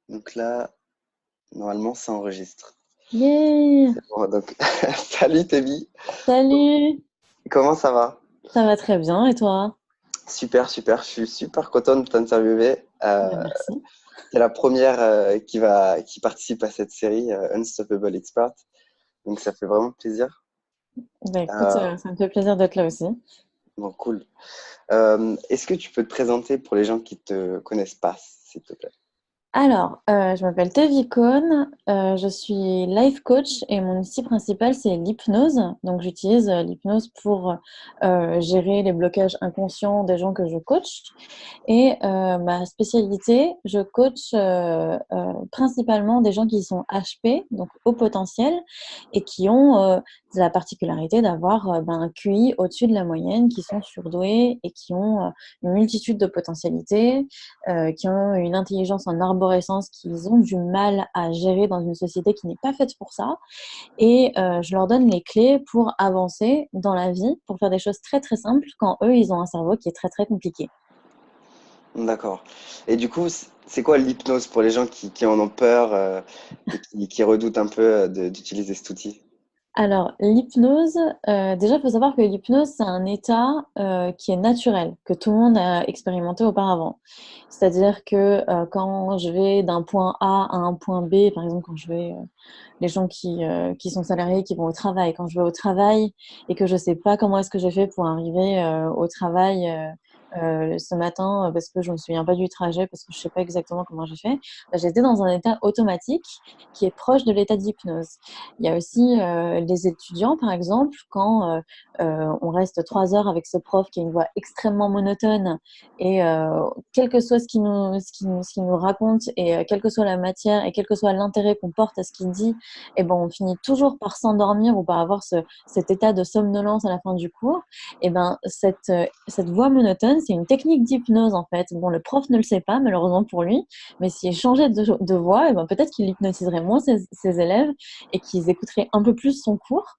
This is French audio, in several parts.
Donc là, normalement, ça enregistre. Yeah! C'est bon, donc, salut Tébi, Salut! comment ça va? Ça va très bien et toi? Super, super, je suis super content de t'interviewer. Ben, merci. T'es la première qui participe à cette série Unstoppable Expert, donc ça fait vraiment plaisir. Ben, écoute, Euh, ça me fait plaisir d'être là aussi. bon, cool. Est-ce que tu peux te présenter pour les gens qui te connaissent pas, s'il te plaît? Alors, je m'appelle Tevi Cohn, je suis life coach et mon outil principal, c'est l'hypnose. Donc, j'utilise l'hypnose pour gérer les blocages inconscients des gens que je coach. Et ma spécialité, je coach principalement des gens qui sont HP, donc haut potentiel, et qui ont la particularité d'avoir un QI au-dessus de la moyenne, qui sont surdoués et qui ont une multitude de potentialités, qui ont une intelligence en arborescence qu'ils ont du mal à gérer dans une société qui n'est pas faite pour ça. Et je leur donne les clés pour avancer dans la vie, pour faire des choses très très simples quand eux, ils ont un cerveau qui est très très compliqué. D'accord. Et du coup, c'est quoi l'hypnose pour les gens qui en ont peur et qui redoutent un peu d'utiliser cet outil? Alors, l'hypnose, déjà, il faut savoir que l'hypnose, c'est un état qui est naturel, que tout le monde a expérimenté auparavant. C'est-à-dire que quand je vais d'un point A à un point B, par exemple, quand je vais, les gens qui sont salariés, qui vont au travail, quand je vais au travail et que je ne sais pas comment est-ce que j'ai fait pour arriver au travail ce matin, parce que je ne me souviens pas du trajet, parce que je ne sais pas exactement comment j'ai fait, bah, j'étais dans un état automatique qui est proche de l'état d'hypnose. Il y a aussi les étudiants, par exemple, quand on reste 3 heures avec ce prof qui a une voix extrêmement monotone et quel que soit ce qu'il nous raconte et quelle que soit la matière et quel que soit l'intérêt qu'on porte à ce qu'il dit, et ben, on finit toujours par s'endormir ou par avoir cet état de somnolence à la fin du cours. Et ben, cette voix monotone, c'est une technique d'hypnose en fait. Bon, le prof ne le sait pas, malheureusement pour lui, mais s'il changeait de voix, et ben, peut-être qu'il hypnotiserait moins ses élèves et qu'ils écouteraient un peu plus son cours.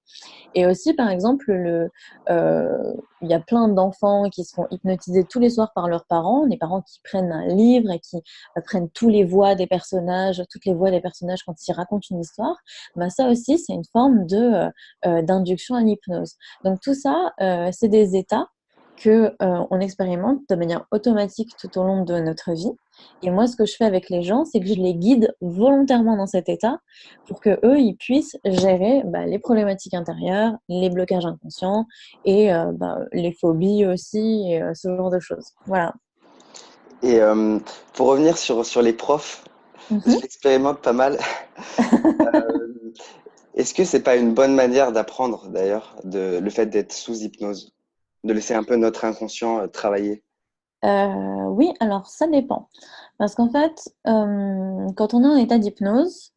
Et aussi, par exemple, il y a plein d'enfants qui se font hypnotiser tous les soirs par leurs parents, des parents qui prennent un livre et qui prennent toutes les voix des personnages quand ils racontent une histoire. Ben, ça aussi, c'est une forme d'induction à l'hypnose. Donc tout ça, c'est des états que on expérimente de manière automatique tout au long de notre vie. Et moi, ce que je fais avec les gens, c'est que je les guide volontairement dans cet état pour que eux, ils puissent gérer les problématiques intérieures, les blocages inconscients et les phobies aussi, et ce genre de choses. Voilà. Et pour revenir sur les profs, je Mhm. l'expérimente pas mal. Est-ce que c'est pas une bonne manière d'apprendre d'ailleurs, le fait d'être sous hypnose, de laisser un peu notre inconscient travailler? Oui, alors ça dépend. Parce qu'en fait, quand on est en état d'hypnose,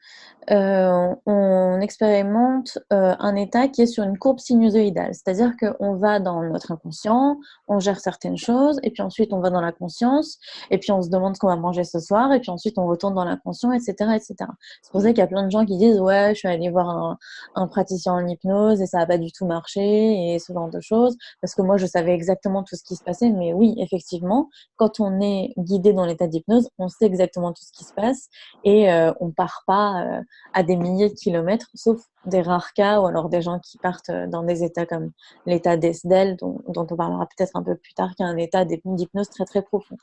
on expérimente un état qui est sur une courbe sinusoïdale. C'est-à-dire qu'on va dans notre inconscient, on gère certaines choses, et puis ensuite on va dans la conscience, et puis on se demande ce qu'on va manger ce soir, et puis ensuite on retourne dans l'inconscient, etc., etc. C'est pour ça Mm. qu'il y a plein de gens qui disent, ouais, je suis allée voir un praticien en hypnose et ça n'a pas du tout marché, et ce genre de choses, parce que moi je savais exactement tout ce qui se passait, mais oui, effectivement, quand on est guidé dans l'état d'hypnose, on sait exactement tout ce qui se passe, et on part pas à des milliers de kilomètres, sauf des rares cas ou alors des gens qui partent dans des états comme l'état d'Esdel, dont on parlera peut-être un peu plus tard, qui est un état d'hypnose très très profond.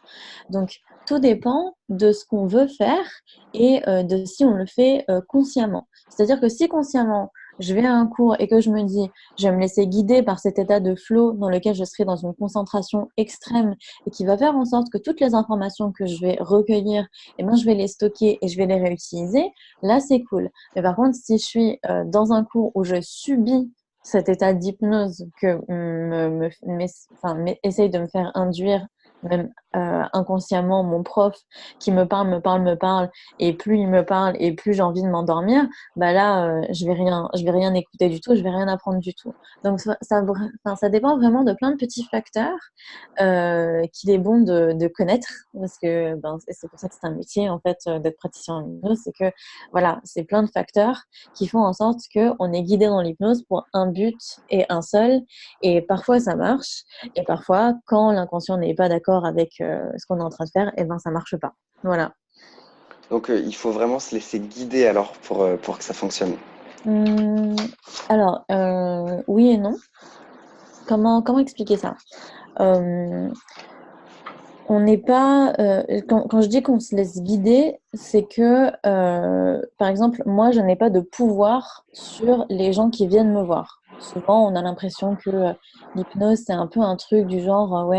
Donc tout dépend de ce qu'on veut faire et de si on le fait consciemment. C'est-à-dire que si consciemment je vais à un cours et que je me dis je vais me laisser guider par cet état de flow dans lequel je serai dans une concentration extrême et qui va faire en sorte que toutes les informations que je vais recueillir, eh ben, je vais les stocker et je vais les réutiliser, là c'est cool. Mais par contre, si je suis dans un cours où je subis cet état d'hypnose que essaye de me faire induire, même inconsciemment, mon prof qui me parle, et plus il me parle, et plus j'ai envie de m'endormir, bah là, je vais rien écouter du tout, je vais rien apprendre du tout. Donc ça dépend vraiment de plein de petits facteurs qu'il est bon de connaître, parce que c'est pour ça que c'est un métier en fait d'être praticien en hypnose, c'est que voilà, c'est plein de facteurs qui font en sorte qu'on est guidé dans l'hypnose pour un but et un seul, et parfois ça marche, et parfois quand l'inconscient n'est pas d'accord avec ce qu'on est en train de faire, et ben ça marche pas. Voilà. Donc, il faut vraiment se laisser guider alors pour que ça fonctionne. Hum, alors, oui et non. Comment expliquer ça? Euh, on n'est pas. Quand je dis qu'on se laisse guider, c'est que, par exemple, moi, je n'ai pas de pouvoir sur les gens qui viennent me voir. Souvent, on a l'impression que l'hypnose, c'est un peu un truc du genre,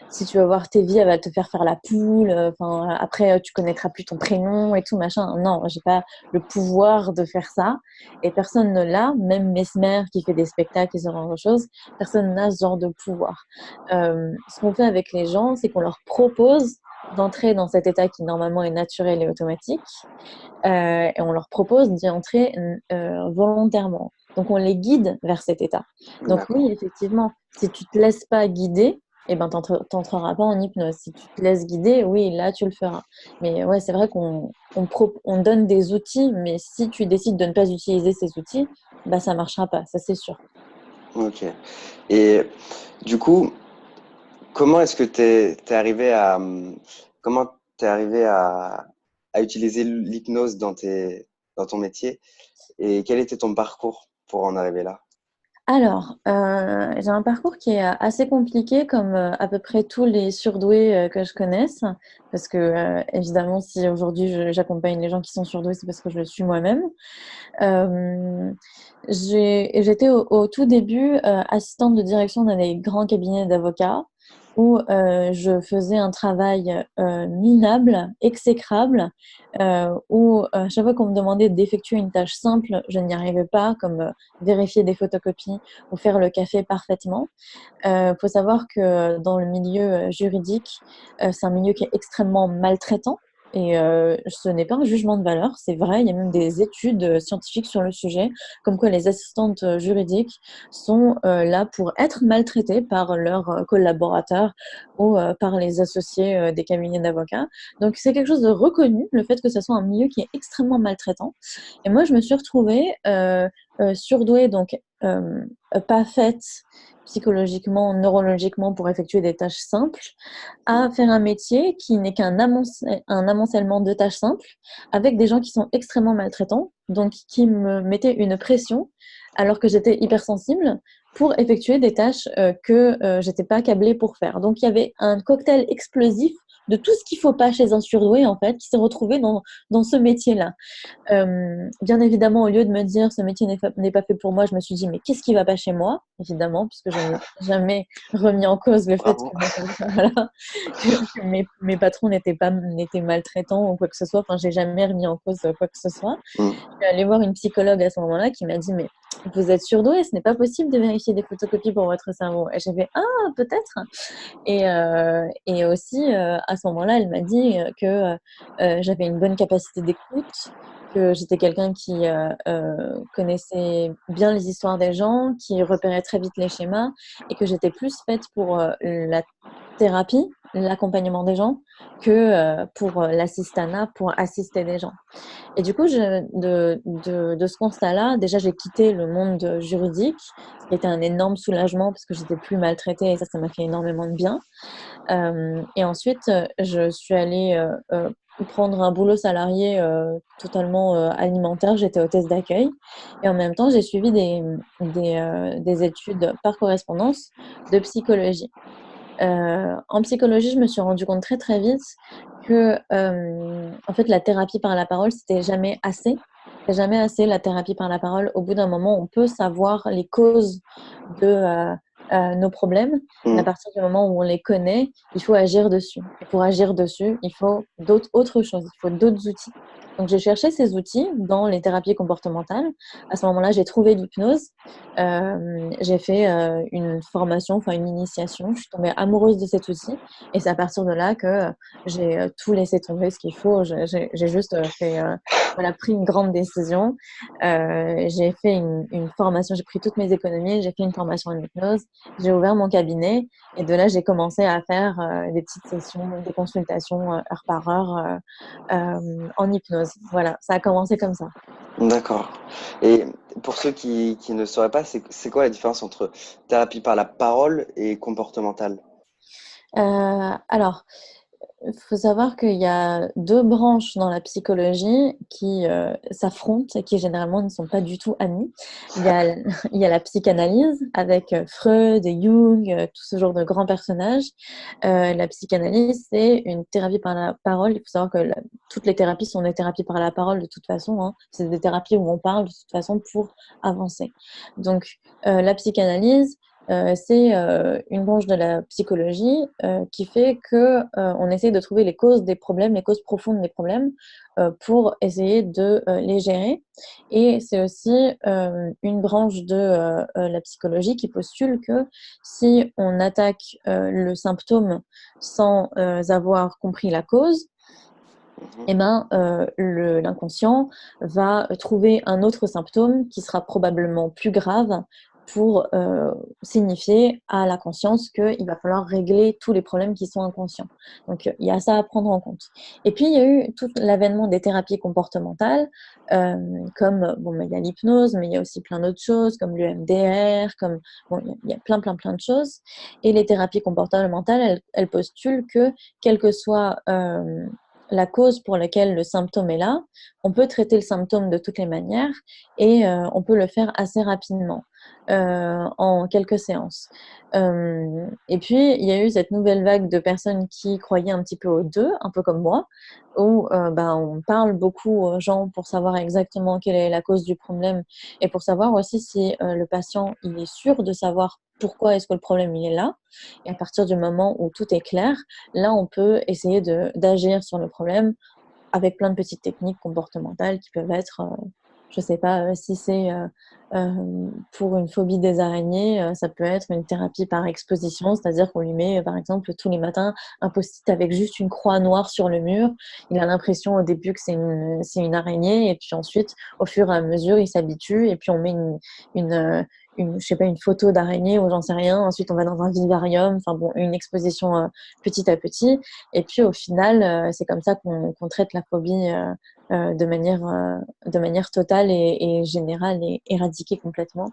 si tu vas voir tes vies, elle va te faire la poule. Enfin, après, tu connaîtras plus ton prénom et tout machin. Non, j'ai pas le pouvoir de faire ça, et personne ne l'a. Même Mesmer qui fait des spectacles et ce genre de choses, personne n'a ce genre de pouvoir. Ce qu'on fait avec les gens, c'est qu'on leur propose d'entrer dans cet état qui normalement est naturel et automatique, et on leur propose d'y entrer volontairement. Donc on les guide vers cet état. Donc D'accord. oui, effectivement, si tu te laisses pas guider, eh ben t'entreras pas en hypnose. Si tu te laisses guider, oui, là tu le feras. Mais ouais, c'est vrai qu'on donne des outils, mais si tu décides de ne pas utiliser ces outils, bah ça marchera pas, ça c'est sûr. Ok. Et du coup, comment est-ce que t'es arrivé comment t'es arrivé à utiliser l'hypnose dans ton métier et quel était ton parcours pour en arriver là? Alors, j'ai un parcours qui est assez compliqué, comme à peu près tous les surdoués que je connaisse, parce que évidemment, si aujourd'hui j'accompagne les gens qui sont surdoués, c'est parce que je le suis moi-même. Euh, J'étais au tout début assistante de direction d'un des grands cabinets d'avocats où je faisais un travail minable, exécrable, où chaque fois qu'on me demandait d'effectuer une tâche simple, je n'y arrivais pas, comme vérifier des photocopies ou faire le café parfaitement. Faut savoir que dans le milieu juridique, c'est un milieu qui est extrêmement maltraitant. Et ce n'est pas un jugement de valeur, c'est vrai, il y a même des études scientifiques sur le sujet, comme quoi les assistantes juridiques sont là pour être maltraitées par leurs collaborateurs ou par les associés des cabinets d'avocats. Donc c'est quelque chose de reconnu, le fait que ce soit un milieu qui est extrêmement maltraitant. Et moi, je me suis retrouvée surdouée, donc pas faite psychologiquement, neurologiquement pour effectuer des tâches simples, à faire un métier qui n'est un amoncellement de tâches simples avec des gens qui sont extrêmement maltraitants, donc qui me mettaient une pression alors que j'étais hypersensible pour effectuer des tâches que j'étais pas câblée pour faire. Donc il y avait un cocktail explosif de tout ce qu'il faut pas chez un surdoué en fait qui s'est retrouvé dans ce métier-là. Bien évidemment, au lieu de me dire ce métier n'est pas fait pour moi, je me suis dit mais qu'est-ce qui va pas chez moi? Évidemment, puisque je n'ai jamais remis en cause le fait Bravo. voilà, que mes patrons n'étaient maltraitants ou quoi que ce soit. Enfin, j'ai jamais remis en cause quoi que ce soit. Mm. Je suis allée voir une psychologue à ce moment-là qui m'a dit mais vous êtes surdoué, ce n'est pas possible de vérifier des photocopies pour votre cerveau. Et j'ai fait ah peut-être. Et aussi à ce moment-là, elle m'a dit que j'avais une bonne capacité d'écoute, que j'étais quelqu'un qui connaissait bien les histoires des gens, qui repérait très vite les schémas, et que j'étais plus faite pour la thérapie, l'accompagnement des gens, que pour l'assistanat, pour assister des gens. Et du coup, de ce constat-là, déjà, j'ai quitté le monde juridique, ce qui était un énorme soulagement parce que j'étais plus maltraitée et ça m'a fait énormément de bien. Et ensuite, je suis allée prendre un boulot salarié totalement alimentaire. J'étais hôtesse d'accueil. Et en même temps, j'ai suivi des études par correspondance de psychologie. En psychologie, je me suis rendu compte très très vite que en fait, la thérapie par la parole, c'était jamais assez. C'est jamais assez la thérapie par la parole. Au bout d'un moment, on peut savoir les causes de nos problèmes, mais à Mm. partir du moment où on les connaît, il faut agir dessus. Et pour agir dessus, il faut autre chose, il faut d'autres outils. Donc, j'ai cherché ces outils dans les thérapies comportementales. À ce moment-là, j'ai trouvé l'hypnose. J'ai fait une formation, enfin une initiation. Je suis tombée amoureuse de cet outil. Et c'est à partir de là que j'ai tout laissé tomber ce qu'il faut. J'ai juste voilà, pris une grande décision. J'ai fait une formation, j'ai pris toutes mes économies, j'ai fait une formation en hypnose, j'ai ouvert mon cabinet et de là, j'ai commencé à faire des petites sessions, des consultations heure par heure en hypnose. Voilà, ça a commencé comme ça. D'accord. Et pour ceux qui ne sauraient pas, c'est quoi la différence entre thérapie par la parole et comportementale? Alors, il faut savoir qu'il y a deux branches dans la psychologie qui s'affrontent et qui généralement ne sont pas du tout amies. Il y a, il y a la psychanalyse avec Freud, Jung, tout ce genre de grands personnages. La psychanalyse, c'est une thérapie par la parole. Il faut savoir que toutes les thérapies sont des thérapies par la parole de toute façon, hein. C'est des thérapies où on parle de toute façon pour avancer. Donc, la psychanalyse, c'est une branche de la psychologie qui fait que on essaie de trouver les causes des problèmes, les causes profondes des problèmes pour essayer de les gérer. Et c'est aussi une branche de la psychologie qui postule que si on attaque le symptôme sans avoir compris la cause, Mhm. eh ben, l'inconscient va trouver un autre symptôme qui sera probablement plus grave pour signifier à la conscience qu'il va falloir régler tous les problèmes qui sont inconscients. Donc, il y a ça à prendre en compte. Et puis, il y a eu tout l'avènement des thérapies comportementales, comme, bon, il y a l'hypnose, mais il y a aussi plein d'autres choses, comme l'EMDR, comme, bon, il y a plein de choses. Et les thérapies comportementales, elles postulent que, quel que soit la cause pour laquelle le symptôme est là, on peut traiter le symptôme de toutes les manières et on peut le faire assez rapidement, en quelques séances. Et puis, il y a eu cette nouvelle vague de personnes qui croyaient un petit peu aux deux, un peu comme moi, où on parle beaucoup aux gens pour savoir exactement quelle est la cause du problème et pour savoir aussi si le patient il est sûr de savoir pourquoi est-ce que le problème il est là. Et à partir du moment où tout est clair, là, on peut essayer d'agir sur le problème avec plein de petites techniques comportementales qui peuvent être, je ne sais pas si c'est pour une phobie des araignées, ça peut être une thérapie par exposition, c'est-à-dire qu'on lui met, par exemple, tous les matins un post-it avec juste une croix noire sur le mur. Il a l'impression au début que c'est une araignée, et puis ensuite, au fur et à mesure, il s'habitue, et puis on met je sais pas, une photo d'araignée ou j'en sais rien. Ensuite, on va dans un vivarium, enfin bon, une exposition petit à petit. Et puis au final, c'est comme ça qu'on traite la phobie de manière totale et générale et éradiquée complètement,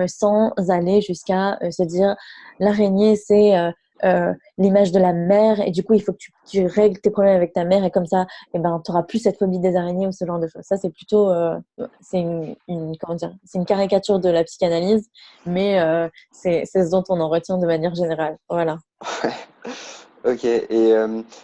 sans aller jusqu'à se dire l'araignée, c'est l'image de la mère et du coup, il faut que tu règles tes problèmes avec ta mère et comme ça, eh ben, tu n'auras plus cette phobie des araignées ou ce genre de choses. Ça, c'est plutôt c'est comment dire, c'est une caricature de la psychanalyse, mais c'est ce dont on en retient de manière générale. Voilà. Ok, et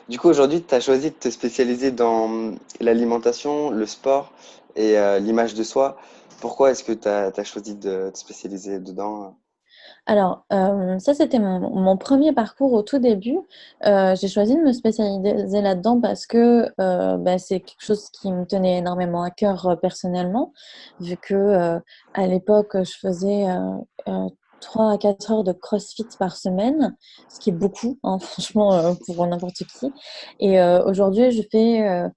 du coup aujourd'hui tu as choisi de te spécialiser dans l'alimentation, le sport et l'image de soi. Pourquoi est-ce que tu as choisi de te spécialiser dedans? Alors, ça, c'était mon premier parcours au tout début. J'ai choisi de me spécialiser là-dedans parce que c'est quelque chose qui me tenait énormément à cœur personnellement, vu que à l'époque, je faisais 3 à 4 heures de CrossFit par semaine, ce qui est beaucoup, hein, franchement, pour n'importe qui. Et aujourd'hui, je fais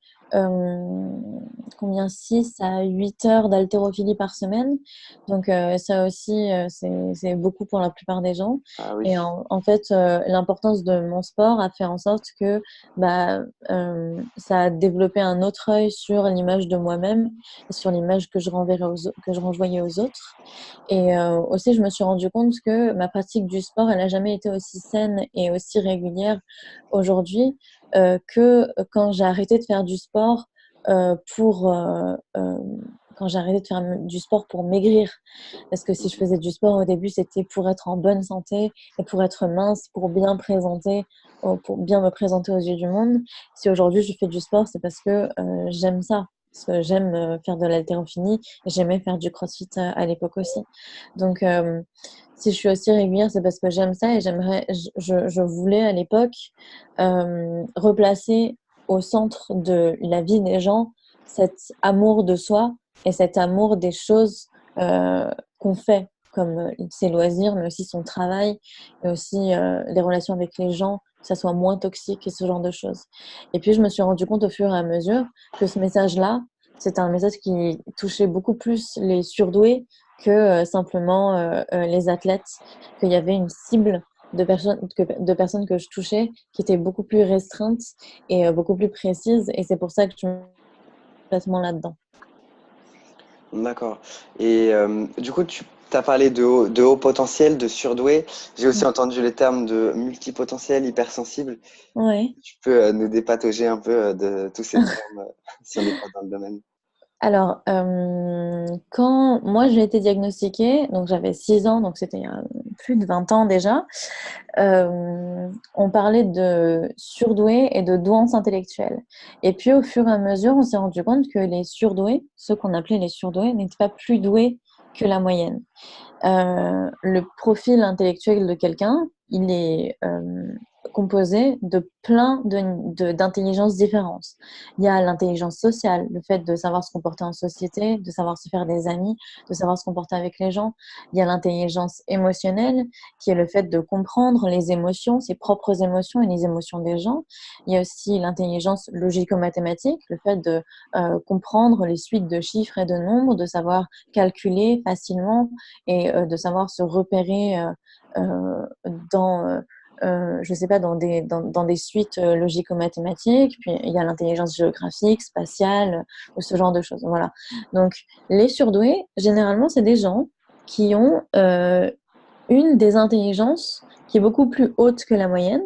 combien 6 à 8 heures d'haltérophilie par semaine. Donc ça aussi, c'est beaucoup pour la plupart des gens. Ah oui, Et en fait, l'importance de mon sport a fait en sorte que ça a développé un autre œil sur l'image de moi-même et sur l'image que que je renvoyais aux autres. Et aussi, je me suis rendu compte que ma pratique du sport, elle n'a jamais été aussi saine et aussi régulière aujourd'hui que quand j'ai arrêté de faire du sport pour quand j'ai arrêté de faire du sport pour maigrir. Parce que si je faisais du sport au début, c'était pour être en bonne santé et pour être mince, pour bien me présenter aux yeux du monde. Si aujourd'hui je fais du sport, c'est parce que j'aime ça. Parce que j'aime faire de l'haltérophilie et j'aimais faire du crossfit à l'époque aussi. Donc, si je suis aussi régulière, c'est parce que j'aime ça et je voulais à l'époque replacer au centre de la vie des gens cet amour de soi et cet amour des choses qu'on fait, comme ses loisirs, mais aussi son travail, et aussi les relations avec les gens, que ça soit moins toxique et ce genre de choses. Et puis, je me suis rendu compte au fur et à mesure que ce message-là, c'était un message qui touchait beaucoup plus les surdoués que simplement les athlètes, qu'il y avait une cible de personnes que je touchais qui était beaucoup plus restreinte et beaucoup plus précise. Et c'est pour ça que je me place là-dedans. d'accord. Et du coup as parlé de haut potentiel, de surdoué. J'ai aussi entendu les termes de multipotentiel, hypersensible. Ouais. Tu peux nous dépatauger un peu de tous ces termes si on n'est pas dans le domaine. Alors, quand moi j'ai été diagnostiquée, donc j'avais 6 ans, donc c'était il y a plus de 20 ans déjà, on parlait de surdoués et de douance intellectuelle. Et puis au fur et à mesure, on s'est rendu compte que les surdoués, ceux qu'on appelait les surdoués, n'étaient pas plus doués que la moyenne. Le profil intellectuel de quelqu'un, il est composé de plein d'intelligences différentes. Il y a l'intelligence sociale, le fait de savoir se comporter en société, de savoir se faire des amis, de savoir se comporter avec les gens. Il y a l'intelligence émotionnelle, qui est le fait de comprendre les émotions, ses propres émotions et les émotions des gens. Il y a aussi l'intelligence logico-mathématique, le fait de comprendre les suites de chiffres et de nombres, de savoir calculer facilement et de savoir se repérer dans, je sais pas, dans des suites logico-mathématiques. Puis il y a l'intelligence géographique, spatiale, ou ce genre de choses. Voilà. Donc, les surdoués, généralement, c'est des gens qui ont une des intelligences qui est beaucoup plus haute que la moyenne,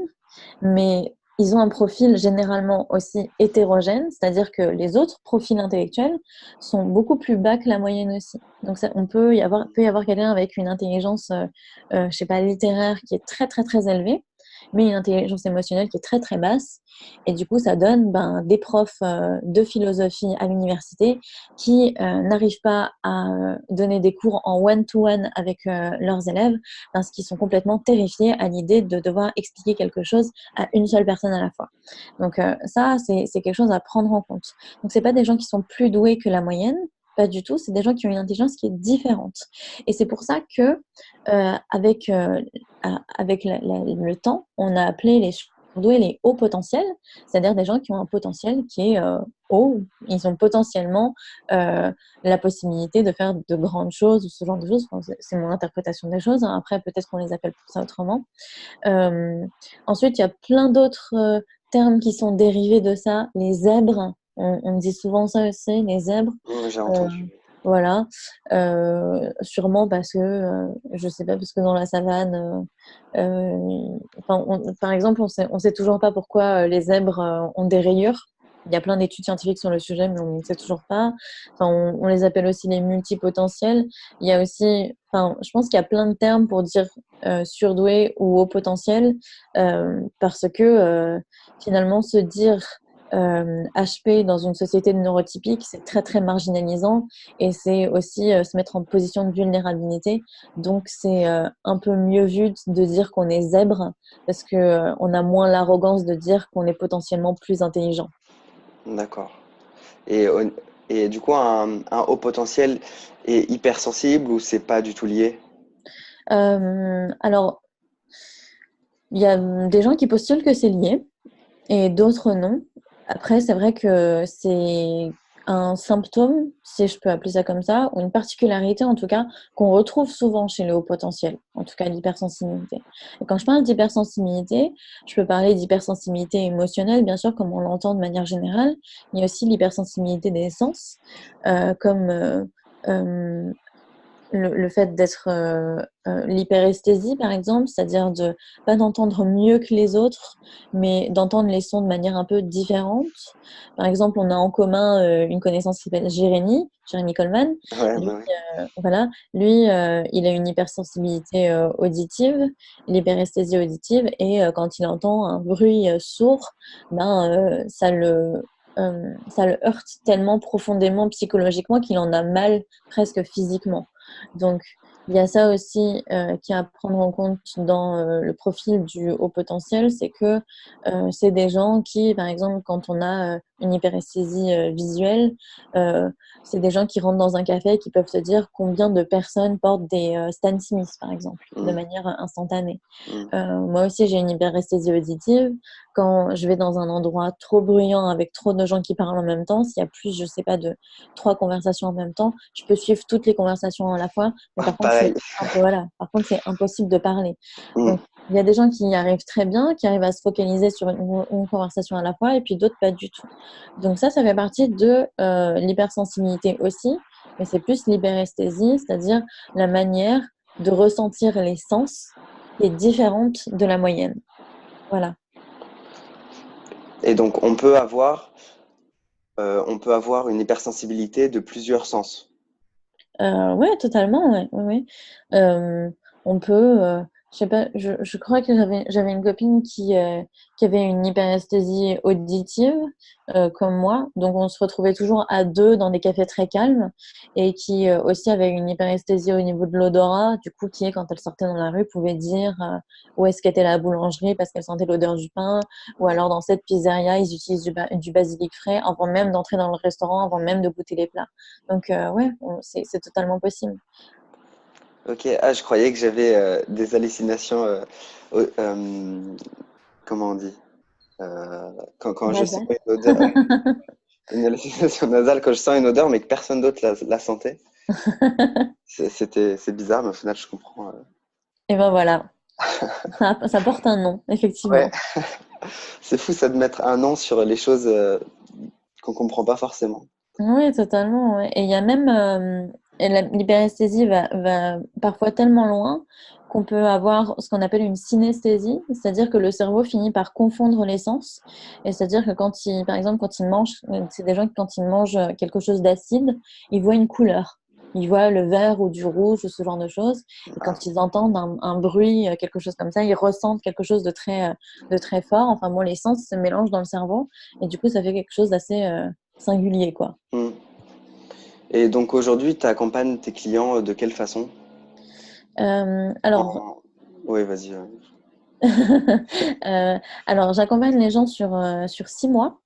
mais ils ont un profil généralement aussi hétérogène, c'est-à-dire que les autres profils intellectuels sont beaucoup plus bas que la moyenne aussi. Donc ça, peut y avoir quelqu'un avec une intelligence, je sais pas, littéraire qui est très très très élevée, mais une intelligence émotionnelle qui est très très basse. Et du coup, ça donne des profs de philosophie à l'université qui n'arrivent pas à donner des cours en one-to-one avec leurs élèves parce qu'ils sont complètement terrifiés à l'idée de devoir expliquer quelque chose à une seule personne à la fois. Donc ça, c'est quelque chose à prendre en compte. Donc c'est pas des gens qui sont plus doués que la moyenne, pas du tout, c'est des gens qui ont une intelligence qui est différente. Et c'est pour ça que avec le temps, on a appelé les surdoués les hauts potentiels, c'est-à-dire des gens qui ont un potentiel qui est haut. Ils ont potentiellement la possibilité de faire de grandes choses ou ce genre de choses. Enfin, c'est mon interprétation des choses. Après, peut-être qu'on les appelle pour ça autrement. Ensuite, il y a plein d'autres termes qui sont dérivés de ça. Les zèbres, on dit souvent ça aussi, les zèbres. J'ai Euh, entendu. voilà, sûrement parce que, je sais pas, parce que dans la savane, par exemple, on sait toujours pas pourquoi les zèbres ont des rayures. Il y a plein d'études scientifiques sur le sujet, mais on ne sait toujours pas. Enfin, on les appelle aussi les multipotentiels. Il y a aussi, enfin, je pense qu'il y a plein de termes pour dire surdoué ou haut potentiel, parce que finalement, se dire HP dans une société de neurotypique, c'est très très marginalisant et c'est aussi se mettre en position de vulnérabilité. Donc c'est un peu mieux vu de dire qu'on est zèbre parce que on a moins l'arrogance de dire qu'on est potentiellement plus intelligent. D'accord. Et, au- et du coup, un haut potentiel est hypersensible ou c'est pas du tout lié? Alors, il y a des gens qui postulent que c'est lié et d'autres non. Après, c'est vrai que c'est un symptôme, si je peux appeler ça comme ça, ou une particularité en tout cas, qu'on retrouve souvent chez les hauts potentiels, en tout cas l'hypersensibilité. Et quand je parle d'hypersensibilité, je peux parler d'hypersensibilité émotionnelle, bien sûr, comme on l'entend de manière générale, mais il y a aussi l'hypersensibilité des sens, comme euh, le fait d'être l'hyperesthésie, par exemple, c'est-à-dire de pas d'entendre mieux que les autres, mais d'entendre les sons de manière un peu différente. Par exemple, on a en commun une connaissance qui s'appelle Jérémy Coleman. Ouais, Lui, bah oui. voilà, lui, il a une hypersensibilité auditive, l'hyperesthésie auditive, et quand il entend un bruit sourd, ça le heurte tellement profondément psychologiquement qu'il en a mal presque physiquement. Donc, il y a ça aussi qui est à prendre en compte dans le profil du haut potentiel, c'est que c'est des gens qui, par exemple, quand on a une hyperesthésie visuelle, euh, c'est des gens qui rentrent dans un café et qui peuvent se dire combien de personnes portent des Stan Smith, par exemple, de Mm, manière instantanée. mm. Moi aussi, j'ai une hyperesthésie auditive. Quand je vais dans un endroit trop bruyant avec trop de gens qui parlent en même temps, s'il y a plus, je sais pas, de 3 conversations en même temps, je peux suivre toutes les conversations à la fois, mais par contre, Pareil. voilà, par contre, c'est impossible de parler. Mm, Donc, il y a des gens qui y arrivent très bien, qui arrivent à se focaliser sur une conversation à la fois, et puis d'autres pas du tout. Donc ça fait partie de l'hypersensibilité aussi. mais c'est plus l'hyperesthésie, c'est-à-dire la manière de ressentir les sens qui est différente de la moyenne. Voilà. Et donc, on peut avoir une hypersensibilité de plusieurs sens. Ouais, totalement, ouais, ouais, ouais. On peut, je sais pas, je crois que j'avais une copine qui avait une hyperesthésie auditive, comme moi. Donc, on se retrouvait toujours à deux dans des cafés très calmes et qui aussi avait une hyperesthésie au niveau de l'odorat, du coup, qui est quand elle sortait dans la rue, pouvait dire où est-ce qu'était la boulangerie parce qu'elle sentait l'odeur du pain, ou alors dans cette pizzeria, ils utilisent du basilic frais avant même d'entrer dans le restaurant, avant même de goûter les plats. Donc, ouais, c'est totalement possible. Ok, ah, je croyais que j'avais des hallucinations. Comment on dit? Quand je sens Nasal. une odeur, une hallucination nasale, quand je sens une odeur, mais que personne d'autre la sentait. C'est bizarre, mais au final, je comprends. Et ben voilà, ça porte un nom, Ouais, effectivement. c'est fou ça de mettre un nom sur les choses qu'on comprend pas forcément. Oui, totalement. Ouais. Et il y a même, et l'hyperesthésie va parfois tellement loin qu'on peut avoir ce qu'on appelle une synesthésie, c'est-à-dire que le cerveau finit par confondre les sens. Et c'est-à-dire que par exemple, quand ils mangent, c'est des gens qui, quand ils mangent quelque chose d'acide, ils voient une couleur. Ils voient le vert ou du rouge ou ce genre de choses. Et quand ils entendent un bruit, quelque chose comme ça, ils ressentent quelque chose de très fort. Enfin, bon, les sens se mélangent dans le cerveau. Et du coup, ça fait quelque chose d'assez singulier, quoi. Hmm. Et donc aujourd'hui, tu accompagnes tes clients de quelle façon? Alors, En... Oui, vas-y. alors j'accompagne les gens sur 6 mois,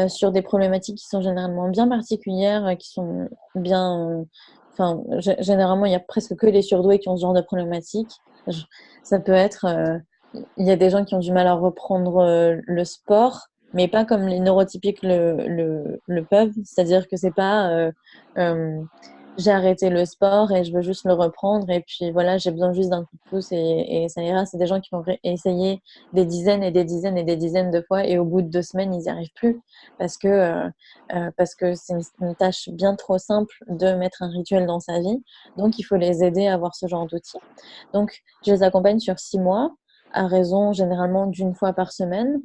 sur des problématiques qui sont généralement bien particulières, qui sont bien. Enfin, généralement, il y a presque que les surdoués qui ont ce genre de problématiques. Je- Ça peut être. Il y a des gens qui ont du mal à reprendre le sport, mais pas comme les neurotypiques le peuvent. C'est-à-dire que c'est pas. Euh, j'ai arrêté le sport et je veux juste le reprendre et puis voilà, j'ai besoin juste d'un coup de pouce et ça ira. C'est des gens qui vont essayer des dizaines et des dizaines et des dizaines de fois et au bout de 2 semaines, ils n'y arrivent plus parce que c'est une tâche bien trop simple de mettre un rituel dans sa vie. Donc, il faut les aider à avoir ce genre d'outils. Donc, je les accompagne sur 6 mois à raison généralement d'une fois par semaine,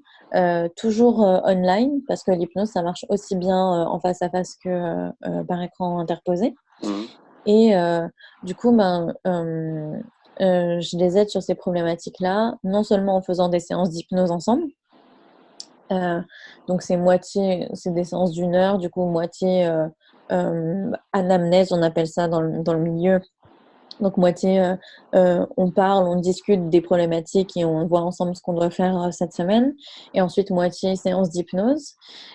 toujours online parce que l'hypnose, ça marche aussi bien en face à face que par écran interposé. Mhm. Et du coup, je les aide sur ces problématiques-là, non seulement en faisant des séances d'hypnose ensemble. Euh, donc, c'est des séances d'1 heure, du coup, moitié anamnèse, on appelle ça dans le milieu. Donc, moitié, on parle, on discute des problématiques et on voit ensemble ce qu'on doit faire cette semaine. Et ensuite, moitié séance d'hypnose.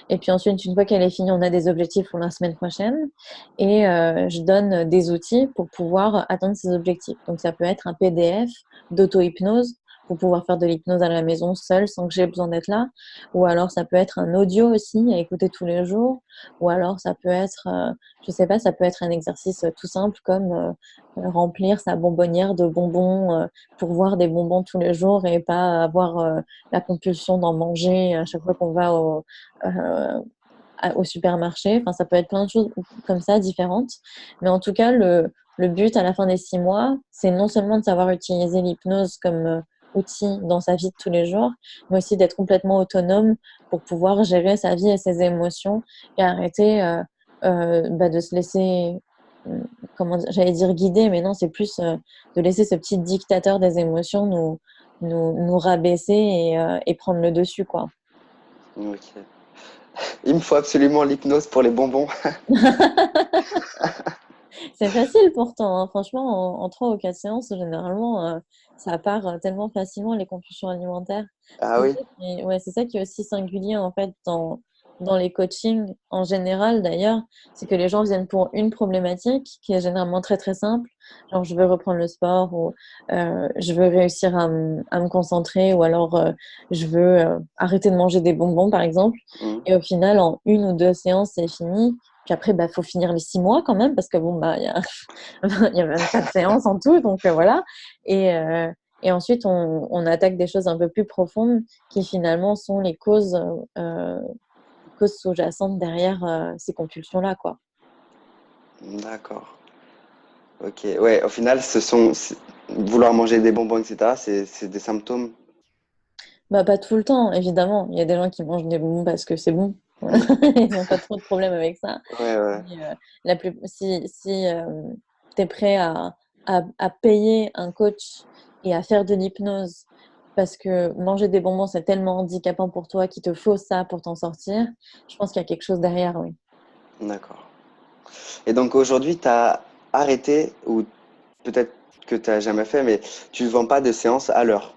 Et puis ensuite, une fois qu'elle est finie, on a des objectifs pour la semaine prochaine. Et je donne des outils pour pouvoir atteindre ces objectifs. Donc, ça peut être un PDF d'auto-hypnose pour pouvoir faire de l'hypnose à la maison seule sans que j'ai besoin d'être là. Ou alors, ça peut être un audio aussi à écouter tous les jours. Ou alors, ça peut être, je sais pas, ça peut être un exercice tout simple comme remplir sa bonbonnière de bonbons pour voir des bonbons tous les jours et pas avoir la compulsion d'en manger à chaque fois qu'on va euh, au supermarché. Enfin, ça peut être plein de choses comme ça, différentes. Mais en tout cas, le but à la fin des 6 mois, c'est non seulement de savoir utiliser l'hypnose comme outil dans sa vie de tous les jours, mais aussi d'être complètement autonome pour pouvoir gérer sa vie et ses émotions et arrêter de se laisser, j'allais dire guider, mais non, c'est plus de laisser ce petit dictateur des émotions nous rabaisser et prendre le dessus, quoi. Ok. Il me faut absolument l'hypnose pour les bonbons. C'est facile pourtant, hein. Franchement, en 3 ou 4 séances, généralement, ça part tellement facilement les compulsions alimentaires. Ah oui. Ouais, c'est ça qui est aussi singulier en fait dans les coachings en général d'ailleurs, c'est que les gens viennent pour une problématique qui est généralement très très simple, genre je veux reprendre le sport ou je veux réussir à me concentrer ou alors je veux arrêter de manger des bonbons par exemple. Mhm. Et au final, en 1 ou 2 séances, c'est fini. Puis après, bah, faut finir les 6 mois quand même, parce que bon, bah, il y a, il y a 24 séances en tout, donc voilà. Et, euh, et ensuite, on attaque des choses un peu plus profondes qui finalement sont les causes sous-jacentes derrière ces compulsions-là, quoi. D'accord. Ok. Ouais, au final, vouloir manger des bonbons, etc., c'est des symptômes. Bah, pas tout le temps, évidemment. Il y a des gens qui mangent des bonbons parce que c'est bon. Ils n'ont pas trop de problème avec ça. Ouais, ouais. Mais, si tu es prêt à payer un coach et à faire de l'hypnose parce que manger des bonbons, c'est tellement handicapant pour toi qu'il te faut ça pour t'en sortir, je pense qu'il y a quelque chose derrière, oui. D'accord. Et donc aujourd'hui, tu as arrêté, ou peut-être que tu n'as jamais fait, mais tu ne vends pas de séances à l'heure.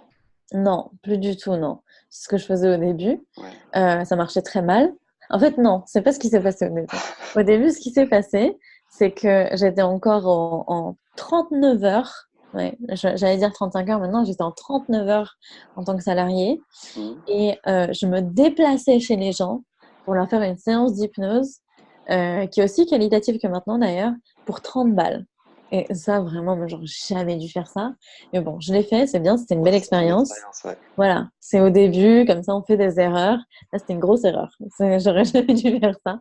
Non, plus du tout, non. C'est ce que je faisais au début. Ouais. Ça marchait très mal. En fait, non, c'est pas ce qui s'est passé au début. Au début, ce qui s'est passé, c'est que j'étais encore en 39 heures. Ouais, j'allais dire 35 heures maintenant, j'étais en 39 heures en tant que salariée. Mhm. Et je me déplaçais chez les gens pour leur faire une séance d'hypnose, qui est aussi qualitative que maintenant d'ailleurs, pour 30 balles. Et ça, vraiment, moi, j'aurais jamais dû faire ça. Mais bon, je l'ai fait, c'est bien, c'était une Ouais, belle c'est une expérience. expérience, ouais. Voilà, c'est au début, comme ça on fait des erreurs. Là, c'était une grosse erreur. J'aurais jamais dû faire ça.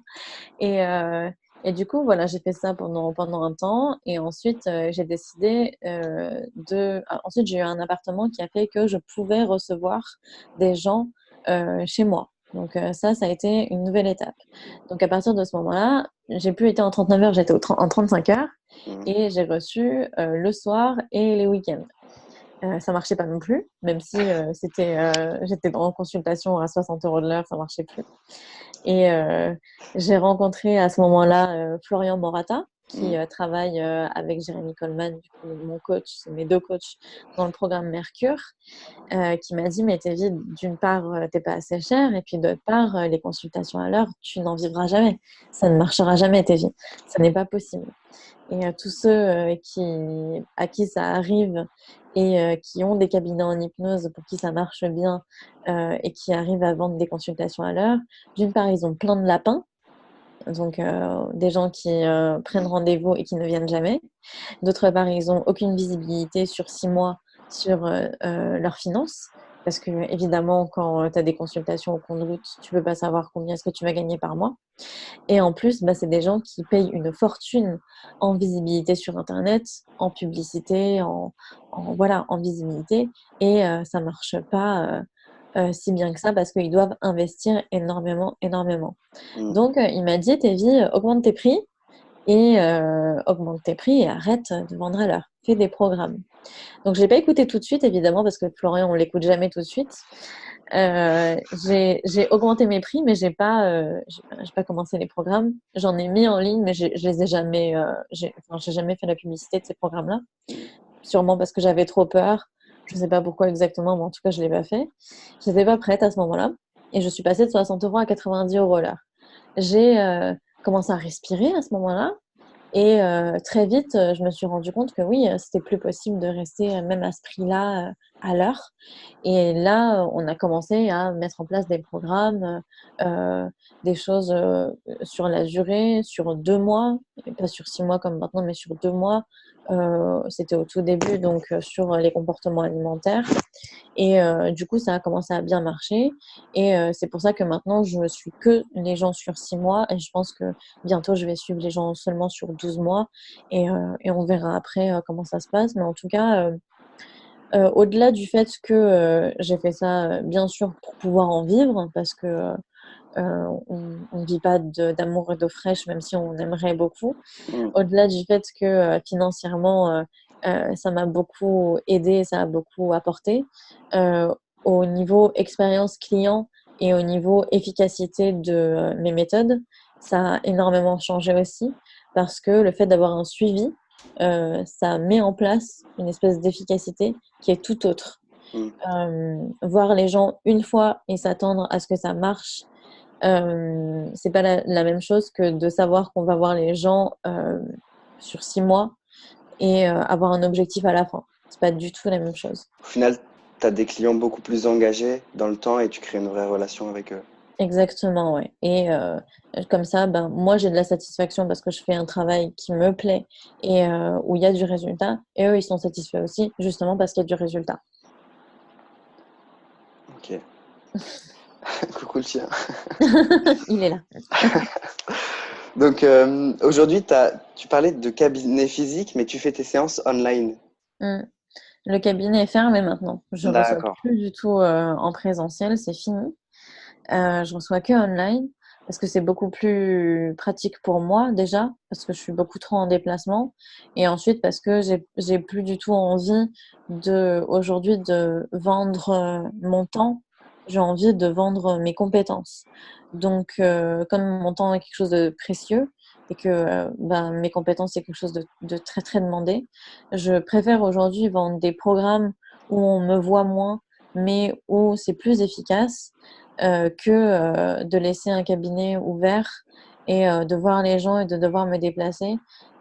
Et, euh, et du coup, voilà, j'ai fait ça pendant un temps. Et ensuite, j'ai décidé ensuite, j'ai eu un appartement qui a fait que je pouvais recevoir des gens chez moi. Donc, ça a été une nouvelle étape. Donc, à partir de ce moment-là, j'ai plus été en 39 heures, j'étais en 35 heures. Mhm. Et j'ai reçu le soir et les week-ends. Ça marchait pas non plus, même si j'étais en consultation à 60 € de l'heure, ça marchait plus. Et j'ai rencontré à ce moment-là Florian Morata, qui Mhm. travaille avec Jérémy Coleman, du coup, mon coach, c'est mes deux coachs dans le programme Mercure, qui m'a dit, mais Tévi, d'une part, t'es pas assez cher, et puis d'autre part, les consultations à l'heure, tu n'en vivras jamais. Ça ne marchera jamais, Tévi. Ça n'est pas possible. Et tous ceux à qui ça arrive et qui ont des cabinets en hypnose pour qui ça marche bien et qui arrivent à vendre des consultations à l'heure, d'une part, ils ont plein de lapins, donc des gens qui prennent rendez-vous et qui ne viennent jamais. D'autre part, ils n'ont aucune visibilité sur 6 mois sur leurs finances. Parce que, évidemment, quand tu as des consultations au compte-gouttes, tu ne peux pas savoir combien est-ce que tu vas gagner par mois. Et en plus, bah, c'est des gens qui payent une fortune en visibilité sur Internet, en publicité, voilà, en visibilité. Et ça ne marche pas si bien que ça parce qu'ils doivent investir énormément, énormément. Mhm. Donc, il m'a dit, Tévi, augmente tes prix et arrête de vendre à l'heure. Fais des programmes. Donc, je l'ai pas écouté tout de suite, évidemment, parce que Florian, on l'écoute jamais tout de suite. J'ai augmenté mes prix, mais j'ai pas commencé les programmes. J'en ai mis en ligne, mais je les ai jamais, j'ai jamais fait la publicité de ces programmes-là. Sûrement parce que j'avais trop peur. Je sais pas pourquoi exactement, mais en tout cas, je l'ai pas fait. Je n'étais pas prête à ce moment-là. Et je suis passée de 60 € à 90 € l'heure. J'ai commencé à respirer à ce moment-là. Et très vite, je me suis rendu compte que oui, c'était plus possible de rester même à ce prix-là à l'heure. Et là, on a commencé à mettre en place des programmes, des choses sur la durée, sur 2 mois, et pas sur 6 mois comme maintenant, mais sur 2 mois. C'était au tout début, donc sur les comportements alimentaires. Et du coup, ça a commencé à bien marcher. Et c'est pour ça que maintenant, je suis que les gens sur 6 mois. Et je pense que bientôt, je vais suivre les gens seulement sur 12 mois. Et on verra après comment ça se passe. Mais en tout cas, au-delà du fait que j'ai fait ça, bien sûr, pour pouvoir en vivre, parce que on ne vit pas d'amour et d'eau fraîche, même si on aimerait beaucoup. Mhm. Au-delà du fait que financièrement, ça m'a beaucoup aidé, ça a beaucoup apporté. euh, Au niveau expérience client et au niveau efficacité de mes méthodes, ça a énormément changé aussi parce que le fait d'avoir un suivi, ça met en place une espèce d'efficacité qui est tout autre. Mhm. Voir les gens une fois et s'attendre à ce que ça marche, c'est pas la même chose que de savoir qu'on va voir les gens sur 6 mois et avoir un objectif à la fin. C'est pas du tout la même chose. Au final, tu as des clients beaucoup plus engagés dans le temps et tu crées une vraie relation avec eux. Exactement, ouais. Et comme ça, ben, moi, j'ai de la satisfaction parce que je fais un travail qui me plaît et où il y a du résultat. Et eux, ils sont satisfaits aussi, justement parce qu'il y a du résultat. Ok. Coucou le chien. Il est là. Donc aujourd'hui, tu parlais de cabinet physique, mais tu fais tes séances online. Mm. Le cabinet est fermé maintenant. Je reçois D'accord. plus du tout en présentiel, c'est fini. Je reçois que online parce que c'est beaucoup plus pratique pour moi déjà, parce que je suis beaucoup trop en déplacement, et ensuite parce que j'ai plus du tout envie de aujourd'hui de vendre mon temps. J'ai envie de vendre mes compétences. Donc, comme mon temps est quelque chose de précieux et que ben, mes compétences c'est quelque chose de très très demandé, je préfère aujourd'hui vendre des programmes où on me voit moins, mais où c'est plus efficace que de laisser un cabinet ouvert et de voir les gens et de devoir me déplacer